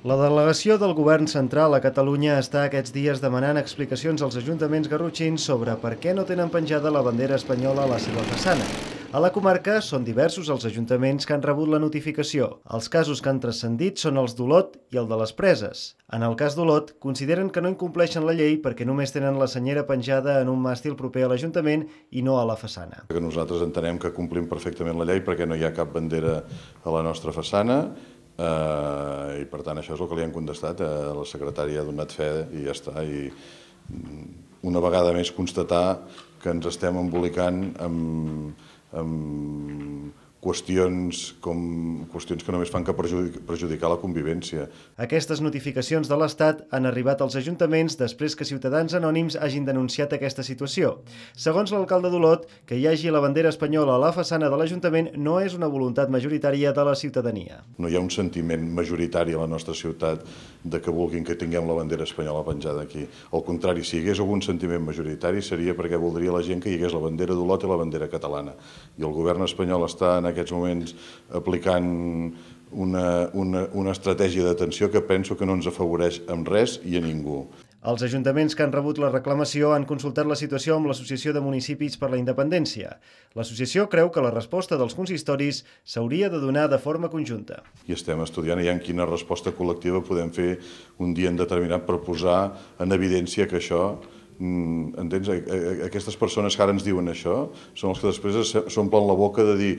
La delegació del Govern central a Catalunya està aquests dies demanant explicacions als ajuntaments garrotxins sobre per què no tenen penjada la bandera espanyola a la seva façana. A la comarca són diversos els ajuntaments que han rebut la notificació. Els casos que han transcendit són els d'Olot i el de les Preses. En el cas d'Olot, consideren que no incompleixen la llei perquè només tenen la senyera penjada en un màstil proper a l'Ajuntament i no a la façana. Nosaltres entenem que complim perfectament la llei perquè no hi ha cap bandera a la nostra façana, i per tant això és el que li han contestat. La secretària ha donat fe i ja està. I una vegada més constatar que ens estem embolicant amb qüestions que només fan que perjudicar la convivència. Aquestes notificacions de l'Estat han arribat als ajuntaments després que ciutadans anònims hagin denunciat aquesta situació. Segons l'alcalde d'Olot, que hi hagi la bandera espanyola a la façana de l'Ajuntament no és una voluntat majoritària de la ciutadania. No hi ha un sentiment majoritari a la nostra ciutat de que vulguin que tinguem la bandera espanyola penjada aquí. Al contrari, si hi hagués algun sentiment majoritari seria perquè voldria la gent que hi hagués la bandera d'Olot i la bandera catalana. I el govern espanyol està en aquests moments aplicant una estratègia d'atenció que penso que no ens afavoreix amb res i a ningú. Els ajuntaments que han rebut la reclamació han consultat la situació amb l'Associació de Municipis per la Independència. L'associació creu que la resposta dels consistoris s'hauria de donar de forma conjunta. I estem estudiant ja en quina resposta col·lectiva podem fer un dia determinat per posar en evidència que això, entens? Aquestes persones que ara ens diuen això són els que després s'omplen la boca de dir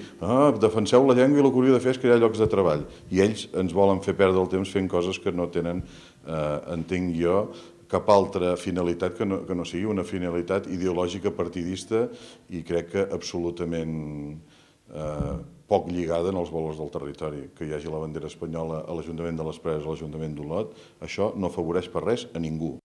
defenseu la llengua i el que hauria de fer és crear llocs de treball. I ells ens volen fer perdre el temps fent coses que no tenen, entenc jo, cap altra finalitat que no sigui una finalitat ideològica partidista i crec que absolutament poc lligada en els valors del territori. Que hi hagi la bandera espanyola a l'Ajuntament de les Preses, a l'Ajuntament d'Olot, això no afavoreix per res a ningú.